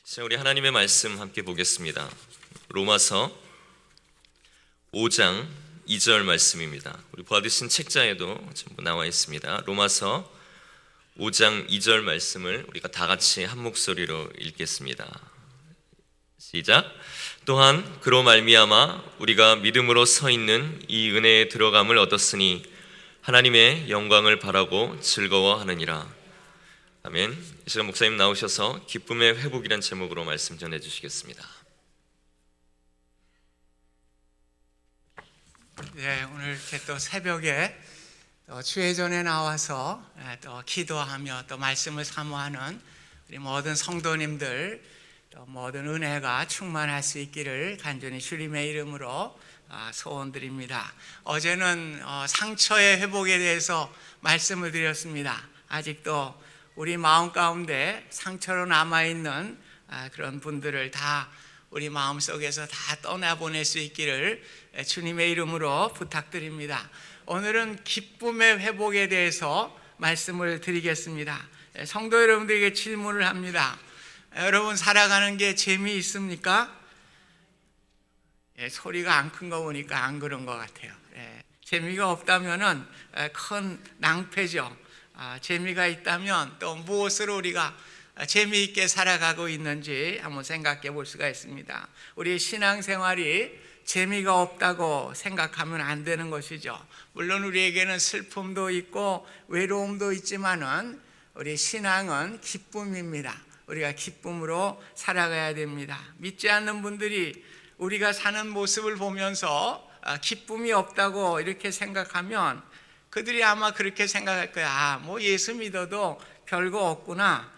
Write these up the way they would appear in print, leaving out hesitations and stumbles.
자, 우리 하나님의 말씀 함께 보겠습니다. 로마서 5장 2절 말씀입니다. 우리 받으신 책자에도 전부 나와 있습니다. 로마서 5장 2절 말씀을 우리가 다 같이 한 목소리로 읽겠습니다. 시작. 또한 그로 말미암아 우리가 믿음으로 서 있는 이 은혜에 들어감을 얻었으니 하나님의 영광을 바라고 즐거워하느니라. 아멘. 이 시간 목사님 나오셔서 기쁨의 회복이란 제목으로 말씀 전해주시겠습니다. 네, 오늘 이렇게 또 새벽에 또 주회전에 나와서 또 기도하며 또 말씀을 사모하는 우리 모든 성도님들, 또 모든 은혜가 충만할 수 있기를 간절히 주님의 이름으로 소원드립니다. 어제는 상처의 회복에 대해서 말씀을 드렸습니다. 아직도 우리 마음 가운데 상처로 남아있는 그런 분들을 다 우리 마음속에서 다 떠나보낼 수 있기를 주님의 이름으로 부탁드립니다. 오늘은 기쁨의 회복에 대해서 말씀을 드리겠습니다. 성도 여러분들에게 질문을 합니다. 여러분 살아가는 게 재미있습니까? 소리가 안 큰 거 보니까 안 그런 것 같아요. 재미가 없다면은 큰 낭패죠. 재미가 있다면 또 무엇으로 우리가 재미있게 살아가고 있는지 한번 생각해 볼 수가 있습니다. 우리 신앙생활이 재미가 없다고 생각하면 안 되는 것이죠. 물론 우리에게는 슬픔도 있고 외로움도 있지만은 우리 신앙은 기쁨입니다. 우리가 기쁨으로 살아가야 됩니다. 믿지 않는 분들이 우리가 사는 모습을 보면서 기쁨이 없다고 이렇게 생각하면 그들이 아마 그렇게 생각할 거야. 뭐 예수 믿어도 별거 없구나.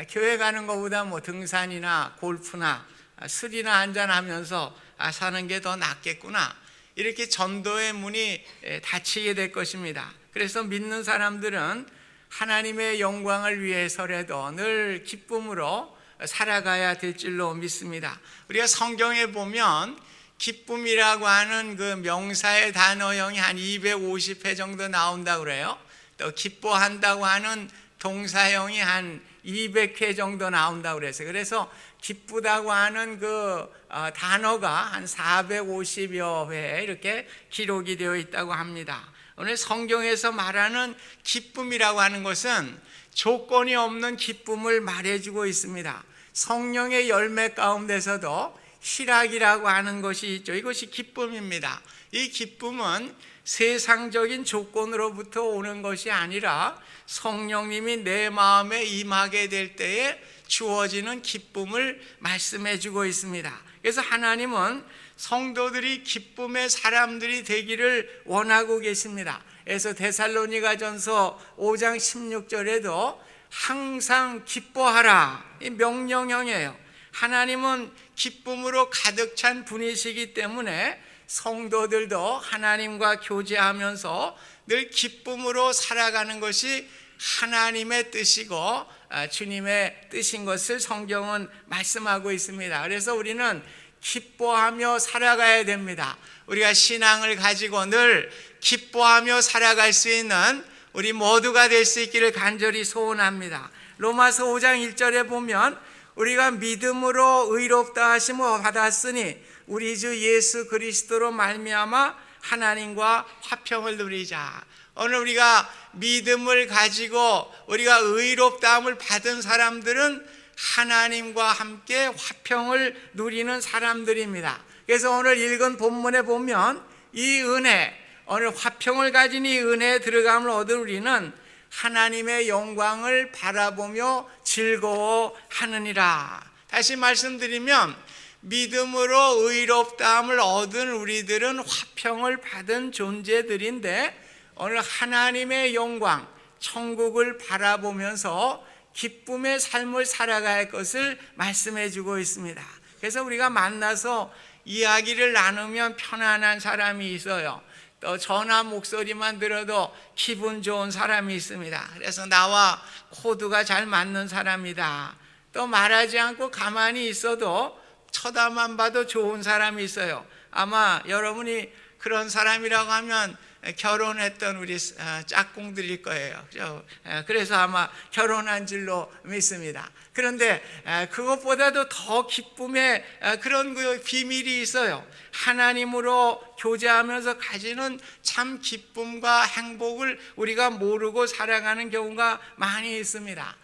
교회 가는 것보다 뭐 등산이나 골프나 술이나 한잔하면서 사는 게 더 낫겠구나. 이렇게 전도의 문이 닫히게 될 것입니다. 그래서 믿는 사람들은 하나님의 영광을 위해서라도 늘 기쁨으로 살아가야 될 줄로 믿습니다. 우리가 성경에 보면 기쁨이라고 하는 그 명사의 단어형이 한 250회 정도 나온다고 그래요. 또 기뻐한다고 하는 동사형이 한 200회 정도 나온다고 그랬어요. 그래서 기쁘다고 하는 그 단어가 한 450여 회 이렇게 기록이 되어 있다고 합니다. 오늘 성경에서 말하는 기쁨이라고 하는 것은 조건이 없는 기쁨을 말해주고 있습니다. 성령의 열매 가운데서도 희락이라고 하는 것이 있죠. 이것이 기쁨입니다. 이 기쁨은 세상적인 조건으로부터 오는 것이 아니라 성령님이 내 마음에 임하게 될 때에 주어지는 기쁨을 말씀해 주고 있습니다. 그래서 하나님은 성도들이 기쁨의 사람들이 되기를 원하고 계십니다. 그래서 데살로니가전서 5장 16절에도 항상 기뻐하라, 이 명령형이에요. 하나님은 기쁨으로 가득 찬 분이시기 때문에 성도들도 하나님과 교제하면서 늘 기쁨으로 살아가는 것이 하나님의 뜻이고 주님의 뜻인 것을 성경은 말씀하고 있습니다. 그래서 우리는 기뻐하며 살아가야 됩니다. 우리가 신앙을 가지고 늘 기뻐하며 살아갈 수 있는 우리 모두가 될 수 있기를 간절히 소원합니다. 로마서 5장 1절에 보면 우리가 믿음으로 의롭다 하심을 받았으니 우리 주 예수 그리스도로 말미암아 하나님과 화평을 누리자. 오늘 우리가 믿음을 가지고 우리가 의롭다함을 받은 사람들은 하나님과 함께 화평을 누리는 사람들입니다. 그래서 오늘 읽은 본문에 보면 이 은혜, 오늘 화평을 가진 이 은혜에 들어감을 얻은 우리는 하나님의 영광을 바라보며 즐거워하느니라. 다시 말씀드리면 믿음으로 의롭다함을 얻은 우리들은 화평을 받은 존재들인데 오늘 하나님의 영광, 천국을 바라보면서 기쁨의 삶을 살아갈 것을 말씀해 주고 있습니다. 그래서 우리가 만나서 이야기를 나누면 편안한 사람이 있어요. 또 전화 목소리만 들어도 기분 좋은 사람이 있습니다. 그래서 나와 코드가 잘 맞는 사람이다. 또 말하지 않고 가만히 있어도 쳐다만 봐도 좋은 사람이 있어요. 아마 여러분이 그런 사람이라고 하면 결혼했던 우리 짝꿍들일 거예요. 그래서 아마 결혼한 줄로 믿습니다. 그런데 그것보다도 더 기쁨의 그런 그 비밀이 있어요. 하나님으로 교제하면서 가지는 참 기쁨과 행복을 우리가 모르고 살아가는 경우가 많이 있습니다.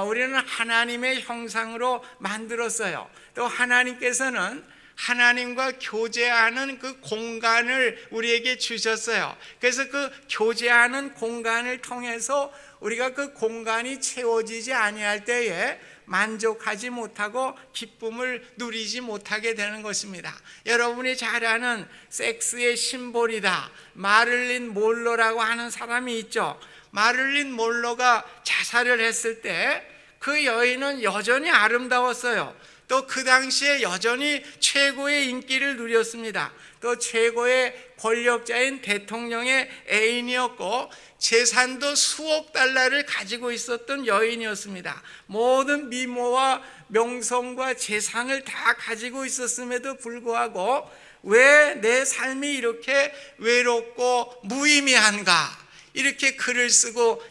우리는 하나님의 형상으로 만들었어요. 또 하나님께서는 하나님과 교제하는 그 공간을 우리에게 주셨어요. 그래서 그 교제하는 공간을 통해서 우리가 그 공간이 채워지지 아니할 때에 만족하지 못하고 기쁨을 누리지 못하게 되는 것입니다. 여러분이 잘 아는 섹스의 심볼이다, 마릴린 몰로라고 하는 사람이 있죠. 마릴린 몰로가 자살을 했을 때 그 여인은 여전히 아름다웠어요. 또 그 당시에 여전히 최고의 인기를 누렸습니다. 또 최고의 권력자인 대통령의 애인이었고 재산도 수억 달러를 가지고 있었던 여인이었습니다. 모든 미모와 명성과 재산을 다 가지고 있었음에도 불구하고 왜 내 삶이 이렇게 외롭고 무의미한가? 이렇게 글을 쓰고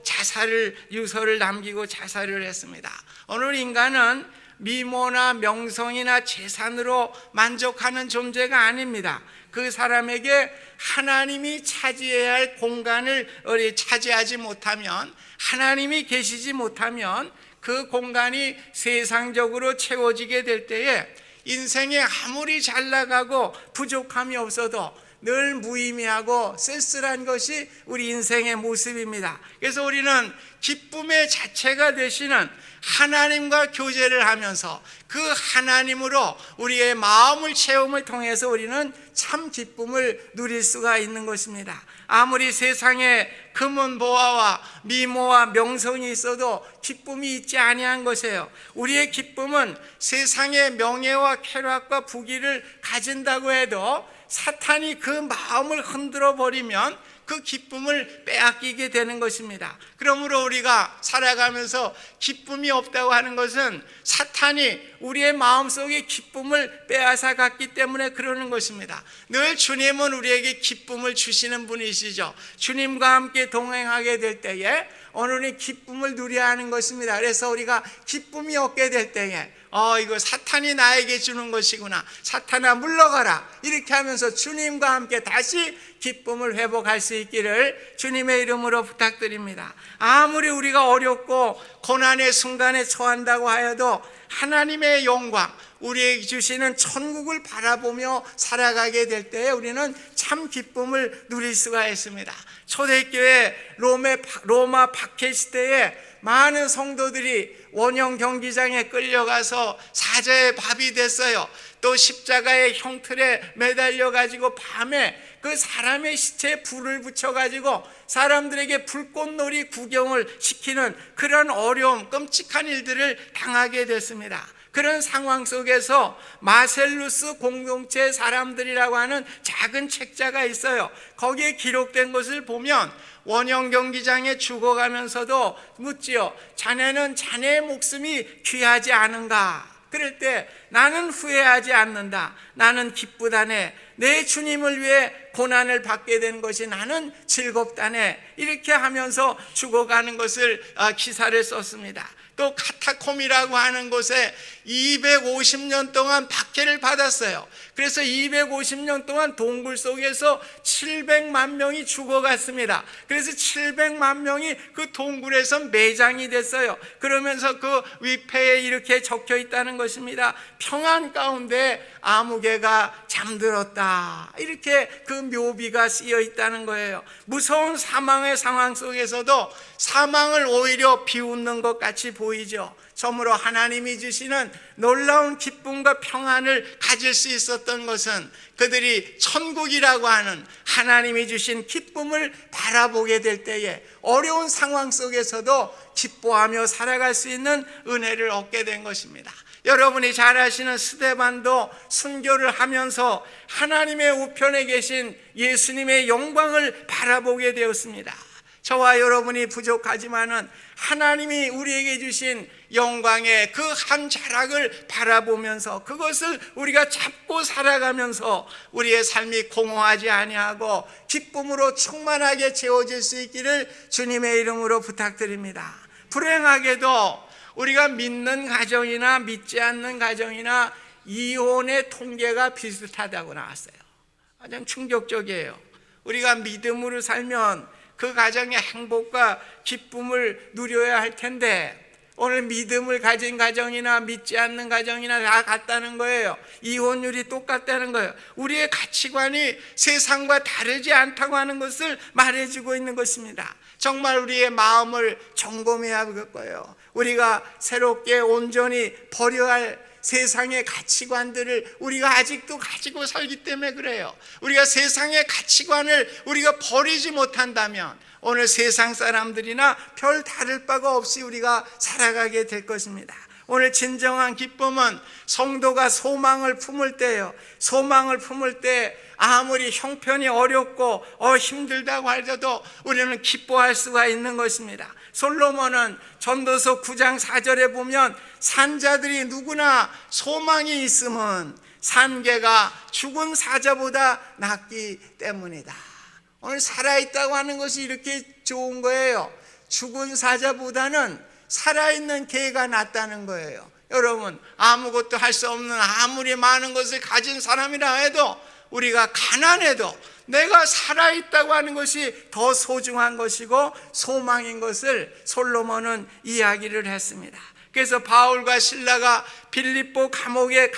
유서를 남기고 자살을 했습니다. 오늘 인간은 미모나 명성이나 재산으로 만족하는 존재가 아닙니다. 그 사람에게 하나님이 차지해야 할 공간을 차지하지 못하면, 하나님이 계시지 못하면 그 공간이 세상적으로 채워지게 될 때에 인생에 아무리 잘 나가고 부족함이 없어도 늘 무의미하고 쓸쓸한 것이 우리 인생의 모습입니다. 그래서 우리는 기쁨의 자체가 되시는 하나님과 교제를 하면서 그 하나님으로 우리의 마음을 채움을 통해서 우리는 참 기쁨을 누릴 수가 있는 것입니다. 아무리 세상에 금은 보화와 미모와 명성이 있어도 기쁨이 있지 아니한 것이에요. 우리의 기쁨은 세상의 명예와 쾌락과 부귀를 가진다고 해도 사탄이 그 마음을 흔들어 버리면 그 기쁨을 빼앗기게 되는 것입니다. 그러므로 우리가 살아가면서 기쁨이 없다고 하는 것은 사탄이 우리의 마음속에 기쁨을 빼앗아 갔기 때문에 그러는 것입니다. 늘 주님은 우리에게 기쁨을 주시는 분이시죠. 주님과 함께 동행하게 될 때에 오늘은 기쁨을 누려야 하는 것입니다. 그래서 우리가 기쁨이 없게 될 때에 이거 사탄이 나에게 주는 것이구나, 사탄아 물러가라, 이렇게 하면서 주님과 함께 다시 기쁨을 회복할 수 있기를 주님의 이름으로 부탁드립니다. 아무리 우리가 어렵고 고난의 순간에 처한다고 하여도 하나님의 영광, 우리에게 주시는 천국을 바라보며 살아가게 될 때에 우리는 참 기쁨을 누릴 수가 있습니다. 초대교회 로마 박해 시대에 많은 성도들이 원형 경기장에 끌려가서 사자의 밥이 됐어요. 또 십자가의 형틀에 매달려 가지고 밤에 그 사람의 시체에 불을 붙여 가지고 사람들에게 불꽃놀이 구경을 시키는 그런 어려움, 끔찍한 일들을 당하게 됐습니다. 그런 상황 속에서 마셀루스 공동체 사람들이라고 하는 작은 책자가 있어요. 거기에 기록된 것을 보면 원형 경기장에 죽어가면서도 묻지요. 자네는 자네의 목숨이 귀하지 않은가? 그럴 때 나는 후회하지 않는다. 나는 기쁘다네. 내 주님을 위해 고난을 받게 된 것이 나는 즐겁다네. 이렇게 하면서 죽어가는 것을 기사를 썼습니다. 또 카타콤이라고 하는 곳에 250년 동안 박해를 받았어요. 그래서 250년 동안 동굴 속에서 700만 명이 죽어갔습니다. 그래서 700만 명이 그 동굴에서 매장이 됐어요. 그러면서 그 위패에 이렇게 적혀 있다는 것입니다. 평안 가운데 아무개가 잠들었다, 이렇게 그 묘비가 쓰여 있다는 거예요. 무서운 사망의 상황 속에서도 사망을 오히려 비웃는 것 같이 보이죠. 저물어 하나님이 주시는 놀라운 기쁨과 평안을 가질 수 있었던 것은 그들이 천국이라고 하는 하나님이 주신 기쁨을 바라보게 될 때에 어려운 상황 속에서도 기뻐하며 살아갈 수 있는 은혜를 얻게 된 것입니다. 여러분이 잘 아시는 스데반도 순교를 하면서 하나님의 우편에 계신 예수님의 영광을 바라보게 되었습니다. 저와 여러분이 부족하지만은 하나님이 우리에게 주신 영광의 그 한 자락을 바라보면서 그것을 우리가 잡고 살아가면서 우리의 삶이 공허하지 아니하고 기쁨으로 충만하게 채워질 수 있기를 주님의 이름으로 부탁드립니다. 불행하게도 우리가 믿는 가정이나 믿지 않는 가정이나 이혼의 통계가 비슷하다고 나왔어요. 가장 충격적이에요. 우리가 믿음으로 살면 그 가정의 행복과 기쁨을 누려야 할 텐데 오늘 믿음을 가진 가정이나 믿지 않는 가정이나 다 같다는 거예요. 이혼율이 똑같다는 거예요. 우리의 가치관이 세상과 다르지 않다고 하는 것을 말해주고 있는 것입니다. 정말 우리의 마음을 점검해야 할 거예요. 우리가 새롭게 온전히 버려야 할 세상의 가치관들을 우리가 아직도 가지고 살기 때문에 그래요. 우리가 세상의 가치관을 우리가 버리지 못한다면 오늘 세상 사람들이나 별 다를 바가 없이 우리가 살아가게 될 것입니다. 오늘 진정한 기쁨은 성도가 소망을 품을 때예요. 소망을 품을 때 아무리 형편이 어렵고 힘들다고 하더라도 우리는 기뻐할 수가 있는 것입니다. 솔로몬은 전도서 9장 4절에 보면 산자들이 누구나 소망이 있음은 산개가 죽은 사자보다 낫기 때문이다. 오늘 살아있다고 하는 것이 이렇게 좋은 거예요. 죽은 사자보다는 살아있는 개가 낫다는 거예요. 여러분, 아무것도 할 수 없는 아무리 많은 것을 가진 사람이라 해도 우리가 가난해도 내가 살아있다고 하는 것이 더 소중한 것이고 소망인 것을 솔로몬은 이야기를 했습니다. 그래서 바울과 실라가 빌립보 감옥에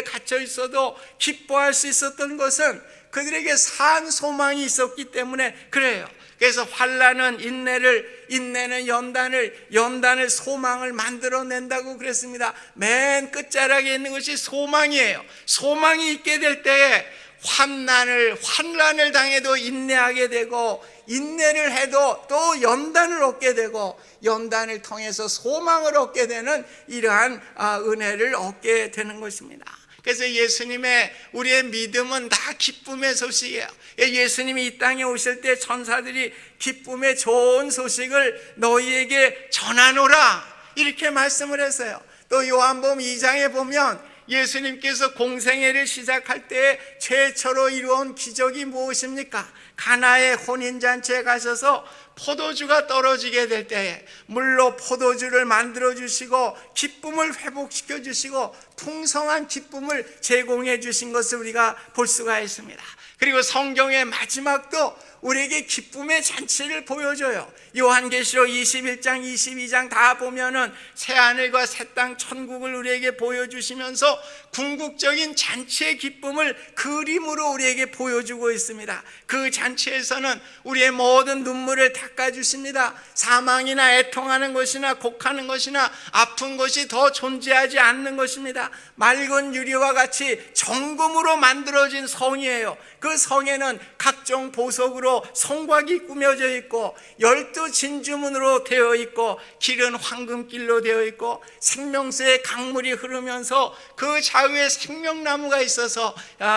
갇혀 있어도 기뻐할 수 있었던 것은 그들에게 산 소망이 있었기 때문에 그래요. 그래서 환난은 인내는 연단을 소망을 만들어낸다고 그랬습니다. 맨 끝자락에 있는 것이 소망이에요. 소망이 있게 될 때에 환난을 당해도 인내하게 되고 인내를 해도 또 연단을 얻게 되고 연단을 통해서 소망을 얻게 되는 이러한 은혜를 얻게 되는 것입니다. 그래서 예수님의 우리의 믿음은 다 기쁨의 소식이에요. 예수님이 이 땅에 오실 때 천사들이 기쁨의 좋은 소식을 너희에게 전하노라 이렇게 말씀을 했어요. 또 요한복음 2장에 보면 예수님께서 공생애를 시작할 때 최초로 이루어온 기적이 무엇입니까? 가나의 혼인잔치에 가셔서 포도주가 떨어지게 될 때에 물로 포도주를 만들어 주시고 기쁨을 회복시켜 주시고 풍성한 기쁨을 제공해 주신 것을 우리가 볼 수가 있습니다. 그리고 성경의 마지막도 우리에게 기쁨의 잔치를 보여줘요. 요한계시록 21장 22장 다 보면은 새하늘과 새 땅 천국을 우리에게 보여주시면서 궁극적인 잔치의 기쁨을 그림으로 우리에게 보여주고 있습니다. 그 잔치에서는 우리의 모든 눈물을 닦아주십니다. 사망이나 애통하는 것이나 곡하는 것이나 아픈 것이 더 존재하지 않는 것입니다. 맑은 유리와 같이 정금으로 만들어진 성이에요. 그 성에는 각종 보석으로 성곽이 꾸며져 있고 12 진주문으로 되어 있고 길은 황금길로 되어 있고 생명수의 강물이 흐르면서 그 좌우에 생명나무가 있어서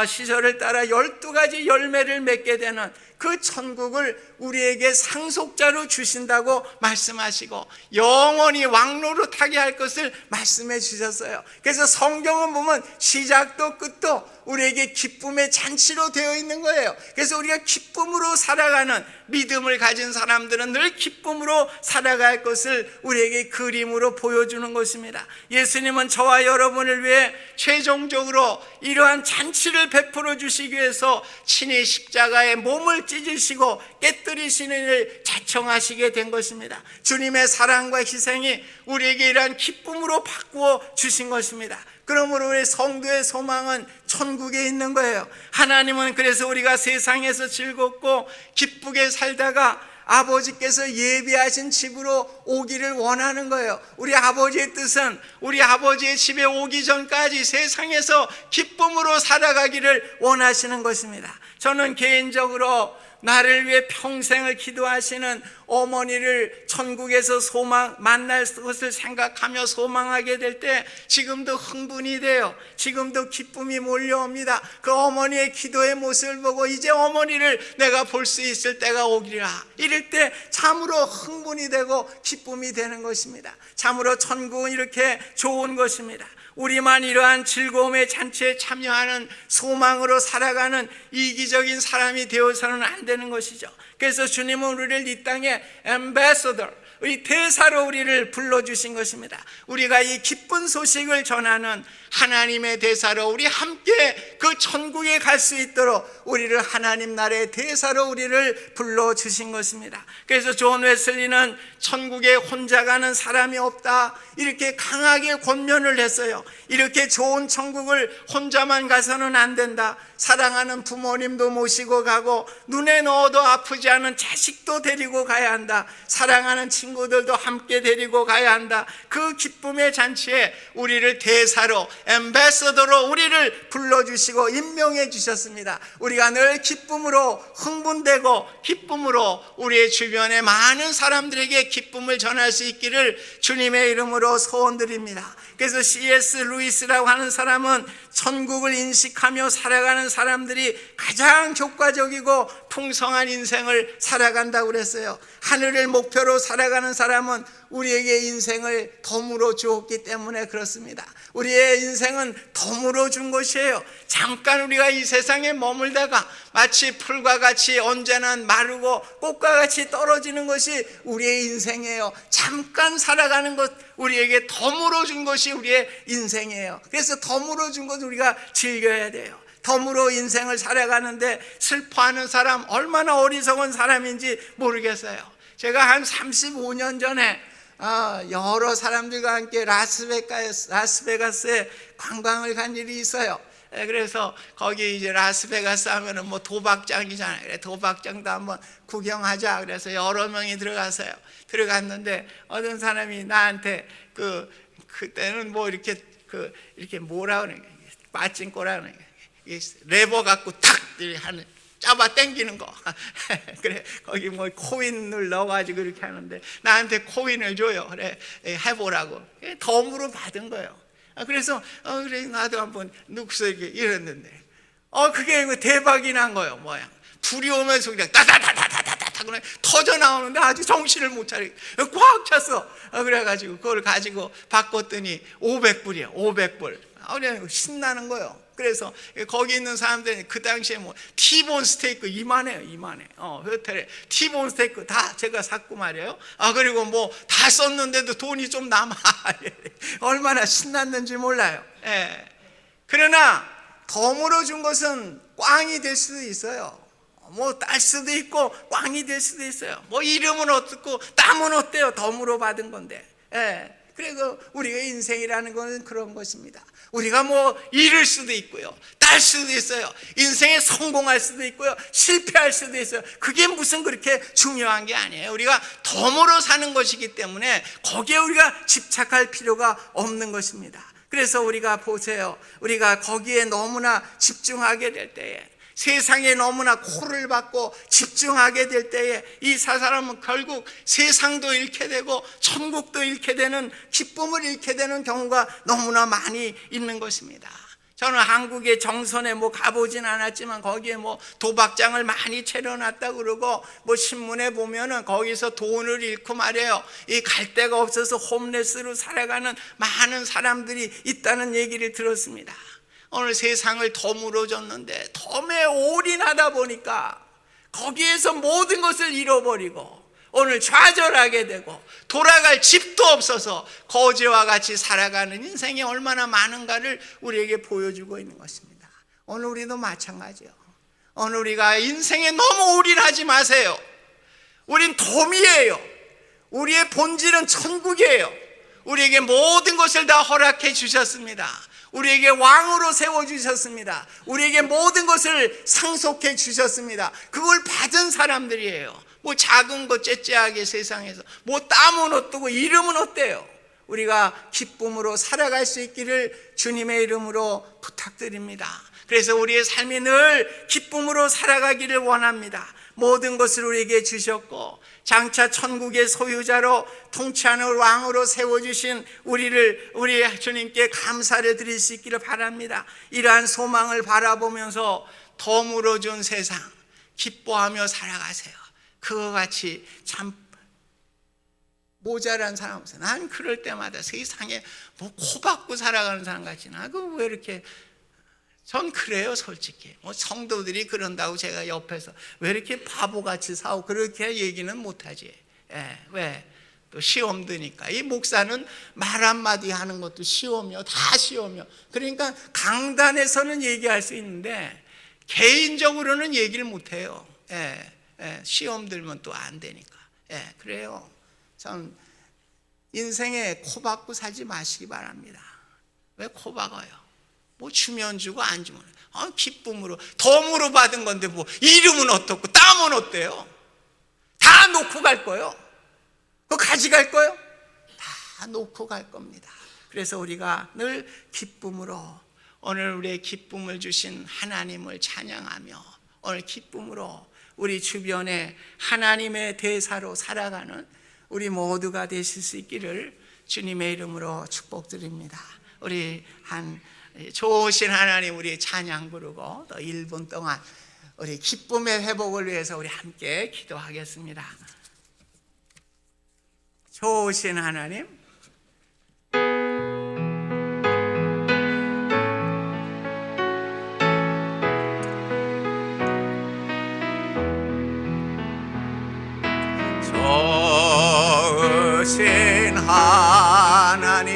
시절을 따라 12가지 열매를 맺게 되는 그 천국을 우리에게 상속자로 주신다고 말씀하시고 영원히 왕로로 타게 할 것을 말씀해 주셨어요. 그래서 성경은 보면 시작도 끝도 우리에게 기쁨의 잔치로 되어 있는 거예요. 그래서 우리가 기쁨으로 살아가는 믿음을 가진 사람들은 늘 기쁨으로 살아갈 것을 우리에게 그림으로 보여주는 것입니다. 예수님은 저와 여러분을 위해 최종적으로 이러한 잔치를 베풀어 주시기 위해서 친히 십자가에 몸을 찢으시고 깨뜨리시는 일을 자청하시게 된 것입니다. 주님의 사랑과 희생이 우리에게 이러한 기쁨으로 바꾸어 주신 것입니다. 그러므로 우리 성도의 소망은 천국에 있는 거예요. 하나님은 그래서 우리가 세상에서 즐겁고 기쁘게 살다가 아버지께서 예비하신 집으로 오기를 원하는 거예요. 우리 아버지의 뜻은 우리 아버지의 집에 오기 전까지 세상에서 기쁨으로 살아가기를 원하시는 것입니다. 저는 개인적으로 나를 위해 평생을 기도하시는 어머니를 천국에서 만날 것을 생각하며 소망하게 될 때 지금도 흥분이 돼요. 지금도 기쁨이 몰려옵니다. 그 어머니의 기도의 모습을 보고 이제 어머니를 내가 볼 수 있을 때가 오리라. 이럴 때 참으로 흥분이 되고 기쁨이 되는 것입니다. 참으로 천국은 이렇게 좋은 것입니다. 우리만 이러한 즐거움의 잔치에 참여하는 소망으로 살아가는 이기적인 사람이 되어서는 안 되는 것이죠. 그래서 주님은 우리를 이 땅에 앰베서더, 이 대사로 우리를 불러주신 것입니다. 우리가 이 기쁜 소식을 전하는 하나님의 대사로 우리 함께 그 천국에 갈 수 있도록 우리를 하나님 나라의 대사로 우리를 불러주신 것입니다. 그래서 존 웨슬리는 천국에 혼자 가는 사람이 없다, 이렇게 강하게 권면을 했어요. 이렇게 좋은 천국을 혼자만 가서는 안 된다. 사랑하는 부모님도 모시고 가고 눈에 넣어도 아프지 않은 자식도 데리고 가야 한다. 사랑하는 친구들도 함께 데리고 가야 한다. 그 기쁨의 잔치에 우리를 대사로, 앰베서더로 우리를 불러주시고 임명해 주셨습니다. 우리가 늘 기쁨으로 흥분되고 기쁨으로 우리의 주변에 많은 사람들에게 기쁨을 전할 수 있기를 주님의 이름으로 소원드립니다. 그래서 C.S. 루이스라고 하는 사람은 천국을 인식하며 살아가는 사람들이 가장 효과적이고 풍성한 인생을 살아간다고 그랬어요. 하늘을 목표로 살아가는 사람은 우리에게 인생을 덤으로 주었기 때문에 그렇습니다. 우리의 인생은 덤으로 준 것이에요. 잠깐 우리가 이 세상에 머물다가 마치 풀과 같이 언제나 마르고 꽃과 같이 떨어지는 것이 우리의 인생이에요. 잠깐 살아가는 것, 우리에게 덤으로 준 것이 우리의 인생이에요. 그래서 덤으로 준 것 우리가 즐겨야 돼요. 덤으로 인생을 살아가는데 슬퍼하는 사람, 얼마나 어리석은 사람인지 모르겠어요. 제가 한 35년 전에 여러 사람들과 함께 라스베가스에 관광을 간 일이 있어요. 그래서 거기 이제 라스베가스 하면은 뭐 도박장이잖아요. 그래, 도박장도 한번 구경하자. 그래서 여러 명이 들어갔는데 어떤 사람이 나한테 그때는 뭐 이렇게 뭐라 그러는 거야, 빠찡꼬라 그러는 거야. 레버 갖고 탁 하는, 잡아 당기는 거. 그래, 거기 뭐 코인을 넣어가지고 이렇게 하는데 나한테 코인을 줘요. 그래, 해보라고. 덤으로 받은 거예요. 그래서 그래, 나도 한번 눅서 이랬는데 그게 대박이 난 거예요. 뭐야, 불이 오면서 그냥 따다다다다다다 그냥 터져 나오는데 아주 정신을 못 차리고 꽉 찼어. 그래가지고 그걸 가지고 바꿨더니 500불이야 500불. 그냥 신나는 거예요. 그래서 거기 있는 사람들이 그 당시에 뭐 티본 스테이크 이만해요. 호텔에 티본 스테이크 다 제가 샀고 말이에요. 그리고 뭐 다 썼는데도 돈이 좀 남아. 얼마나 신났는지 몰라요. 그러나 덤으로 준 것은 꽝이 될 수도 있어요. 뭐 딸 수도 있고 꽝이 될 수도 있어요. 뭐 이름은 어떻고 땀은 어때요? 덤으로 받은 건데. 그래서 우리의 인생이라는 것은 그런 것입니다. 우리가 뭐 잃을 수도 있고요, 딸 수도 있어요, 인생에 성공할 수도 있고요, 실패할 수도 있어요. 그게 무슨 그렇게 중요한 게 아니에요. 우리가 덤으로 사는 것이기 때문에 거기에 우리가 집착할 필요가 없는 것입니다. 그래서 우리가 보세요, 우리가 거기에 너무나 집중하게 될 때에, 세상에 너무나 코를 박고 집중하게 될 때에 이 사람은 결국 세상도 잃게 되고 천국도 잃게 되는, 기쁨을 잃게 되는 경우가 너무나 많이 있는 것입니다. 저는 한국의 정선에 뭐 가보진 않았지만 거기에 뭐 도박장을 많이 차려놨다 그러고 뭐 신문에 보면은 거기서 돈을 잃고 말이에요, 이 갈 데가 없어서 홈레스로 살아가는 많은 사람들이 있다는 얘기를 들었습니다. 오늘 세상을 덤으로 줬는데 덤에 올인하다 보니까 거기에서 모든 것을 잃어버리고 오늘 좌절하게 되고 돌아갈 집도 없어서 거지와 같이 살아가는 인생이 얼마나 많은가를 우리에게 보여주고 있는 것입니다. 오늘 우리도 마찬가지요. 오늘 우리가 인생에 너무 올인하지 마세요. 우린 덤이에요. 우리의 본질은 천국이에요. 우리에게 모든 것을 다 허락해 주셨습니다. 우리에게 왕으로 세워주셨습니다. 우리에게 모든 것을 상속해 주셨습니다. 그걸 받은 사람들이에요. 뭐 작은 것 째째하게 세상에서 뭐 땀은 어떠고 이름은 어때요? 우리가 기쁨으로 살아갈 수 있기를 주님의 이름으로 부탁드립니다. 그래서 우리의 삶이 늘 기쁨으로 살아가기를 원합니다. 모든 것을 우리에게 주셨고 장차 천국의 소유자로 통치하는 왕으로 세워주신 우리 주님께 감사를 드릴 수 있기를 바랍니다. 이러한 소망을 바라보면서 덤으로 준 세상 기뻐하며 살아가세요. 그와 같이 참 모자란 사람 없어요. 난 그럴 때마다 세상에 뭐 코박고 살아가는 사람 같지 나. 왜 이렇게 전 그래요, 솔직히. 뭐 성도들이 그런다고 제가 옆에서 왜 이렇게 바보같이 사고 그렇게 얘기는 못하지. 왜? 또 시험 드니까. 이 목사는 말 한마디 하는 것도 시험이요, 다 시험이요. 그러니까 강단에서는 얘기할 수 있는데 개인적으로는 얘기를 못해요. 시험 들면 또 안 되니까. 그래요. 참 인생에 코박고 살지 마시기 바랍니다. 왜 코박아요? 뭐 주면 주고 안 주면 기쁨으로 덤으로 받은 건데 뭐 이름은 어떻고 땀은 어때요? 다 놓고 갈 거요. 그거 가져갈 거요? 다 놓고 갈 겁니다. 그래서 우리가 늘 기쁨으로 오늘 우리의 기쁨을 주신 하나님을 찬양하며 오늘 기쁨으로 우리 주변에 하나님의 대사로 살아가는 우리 모두가 되실 수 있기를 주님의 이름으로 축복드립니다. 우리 좋으신 하나님 우리 찬양 부르고 또 1분 동안 우리 기쁨의 회복을 위해서 우리 함께 기도하겠습니다. 좋으신 하나님, 좋으신 하나님,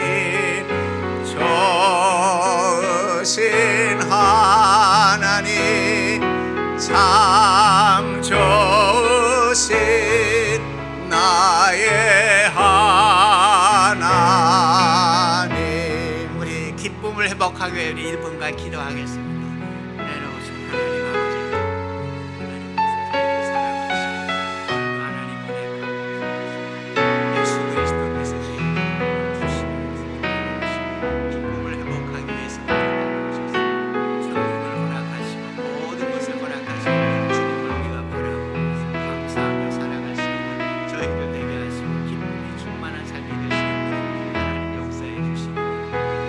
좋으신 하나님, 참 좋으신 나의 하나님. 우리 기쁨을 회복하기 위해 우리 1분간 기도하겠습니다. 은혜로우신 하나님 아버지, 하나님 은혜가 예수 그리스도께서 기쁨을 회복하기 위해서 천국을 허락하시고 모든 것을 허락하시고 주님을 우리가 바라보고 감사하며 살아갈 수 있는 저희들 되게 하시고 기쁨이 충만한 삶이 될 수 있도록 하나님 역사해 주시기를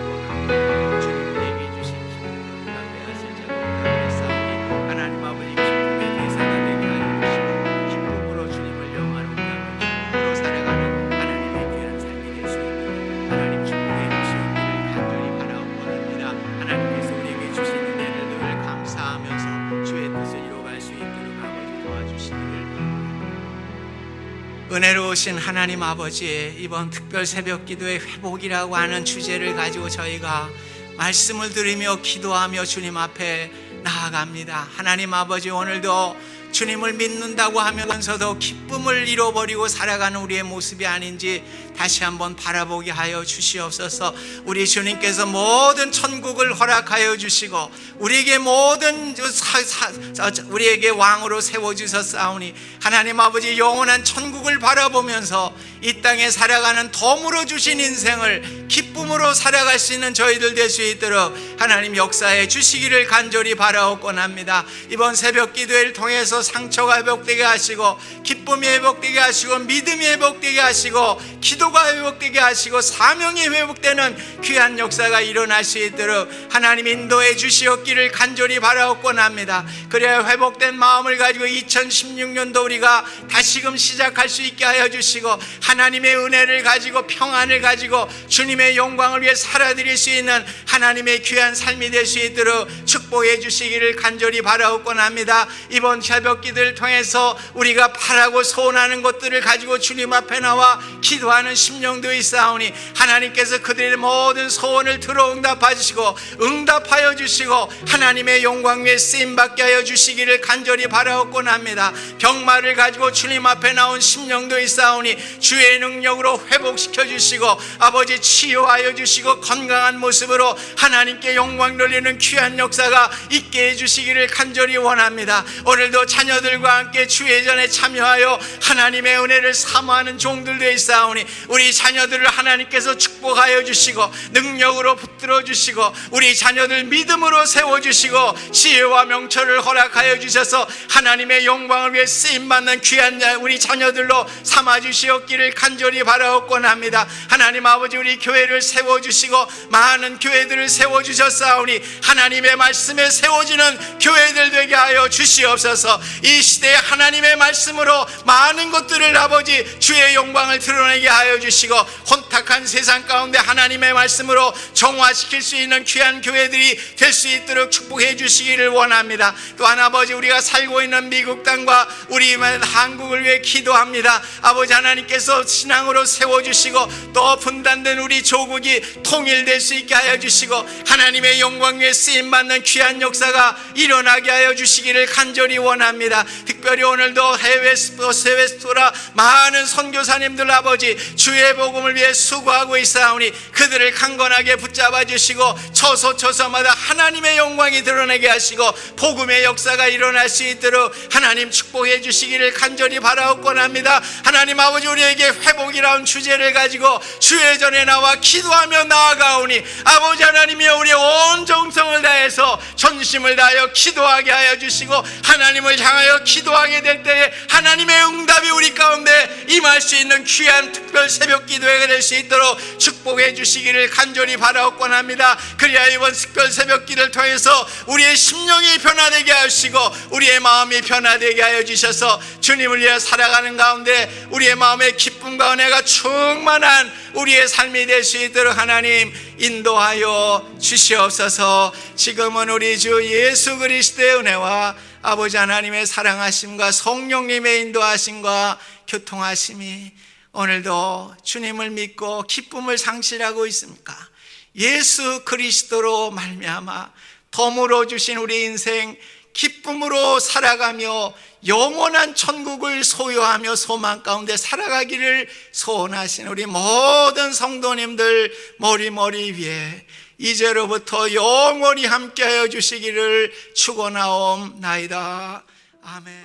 원합니다. 주님에게 주신 기쁨을 우리가 빼앗을 자가 없다고 싸우니 하나님 아버지 기쁨의 대사가 되게 하여 주시고 기쁨으로 주님을 영화롭게 하며 기쁨으로 살아가는 하나님의 귀한 삶이 될 수 있도록 하나님 축복해 주시옵기를 간절히 바라옵나이다. 하나님께서 우리에게 주신 은혜를 늘 감사하면서 주의 뜻을 이루어갈 수 있도록 아버지 도와주시기를. 은혜로우신 하나님 아버지, 이번 특별 새벽 기도의 회복이라고 하는 주제를 가지고 저희가 말씀을 드리며 기도하며 주님 앞에 나아갑니다. 하나님 아버지, 오늘도 주님을 믿는다고 하면서도 기쁨을 잃어버리고 살아가는 우리의 모습이 아닌지 다시 한번 바라보게 하여 주시옵소서. 우리 주님께서 모든 천국을 허락하여 주시고 우리에게 모든 우리에게 왕으로 세워주셨사오니 하나님 아버지 영원한 천국을 바라보면서 이 땅에 살아가는 덤으로 주신 인생을 기쁨으로 살아갈 수 있는 저희들 될 수 있도록 하나님 역사해 주시기를 간절히 바라옵곤합니다. 이번 새벽 기도회를 통해서 상처가 회복되게 하시고 기쁨이 회복되게 하시고 믿음이 회복되게 하시고 기도가 회복되게 하시고 사명이 회복되는 귀한 역사가 일어날 수 있도록 하나님 인도해 주시옵기를 간절히 바라옵곤합니다. 그래야 회복된 마음을 가지고 2016년도 우리가 다시금 시작할 수 있게 하여 주시고 하나님의 은혜를 가지고 평안을 가지고 주님의 영광을 위해 살아드릴 수 있는 하나님의 귀한 삶이 될 수 있도록 축복해 주시기를 간절히 바라옵곤합니다. 이번 새벽 기도를 통해서 우리가 바라고 소원하는 것들을 가지고 주님 앞에 나와 기도하는 심령도 있사오니 하나님께서 그들의 모든 소원을 들어 응답하여 주시고 하나님의 영광 위에 쓰임받게 하여 주시기를 간절히 바라옵곤합니다. 병마를 가지고 주님 앞에 나온 심령도 있사오니 주의 능력으로 회복시켜 주시고 아버지 치유하여 주시고 건강한 모습으로 하나님께 영광 돌리는 귀한 역사가 있게 해주시기를 간절히 원합니다. 오늘도 자녀들과 함께 주의 전에 참여하여 하나님의 은혜를 사모하는 종들 되어 있사오니 우리 자녀들을 하나님께서 축복하여 주시고 능력으로 붙들어 주시고 우리 자녀들 믿음으로 세워주시고 지혜와 명철을 허락하여 주셔서 하나님의 영광을 위해 쓰임받는 귀한 우리 자녀들로 삼아주시옵기를 간절히 바라옵곤합니다. 하나님 아버지, 우리 교회를 세워주시고 많은 교회들을 세워주셨사오니 하나님의 말씀에 세워지는 교회들 되게 하여 주시옵소서. 이 시대에 하나님의 말씀으로 많은 것들을 아버지 주의 영광을 드러내게 하여 주시고 혼탁한 세상 가운데 하나님의 말씀으로 정화시킬 수 있는 귀한 교회들이 될 수 있도록 축복해 주시기를 원합니다. 또한 아버지, 우리가 살고 있는 미국 땅과 우리 한국을 위해 기도합니다. 아버지 하나님께서 신앙으로 세워주시고 또 분단된 우리 조국이 통일될 수 있게 하여 주시고 하나님의 영광 위에 쓰임받는 귀한 역사가 일어나게 하여 주시기를 간절히 원합니다. 특별히 오늘도 해외 스토라 많은 선교사님들 아버지 주의 복음을 위해 수고하고 있사오니 그들을 강건하게 붙잡아 주시고 처소처소마다 하나님의 영광이 드러나게 하시고 복음의 역사가 일어날 수 있도록 하나님 축복해 주시기를 간절히 바라옵곤합니다. 하나님 아버지, 우리에게 회복이라는 주제를 가지고 주의 전에 나와 기도하며 나아가오니 아버지 하나님이여, 우리의 온 정성을 다해서 전심을 다하여 기도하게 하여 주시고 하나님을 향하여 기도하게 될 때에 하나님의 응답이 우리 가운데 임할 수 있는 귀한 특별 새벽 기도회가 될 수 있도록 축복해 주시기를 간절히 바라옵곤합니다. 그리하여 이번 특별 새벽 기도를 통해서 우리의 심령이 변화되게 하시고 우리의 마음이 변화되게 하여 주셔서 주님을 위해 살아가는 가운데 우리의 마음에 기쁨과 은혜가 충만한 우리의 삶이 될 수 있도록 하나님 인도하여 주시옵소서. 지금은 우리 주 예수 그리스도의 은혜와 아버지 하나님의 사랑하심과 성령님의 인도하심과 교통하심이 오늘도 주님을 믿고 기쁨을 상실하고 있습니까? 예수 그리스도로 말미암아 덤으로 주신 우리 인생 기쁨으로 살아가며 영원한 천국을 소유하며 소망 가운데 살아가기를 소원하신 우리 모든 성도님들 머리 위에 이제로부터 영원히 함께하여 주시기를 축원하옵나이다. 아멘.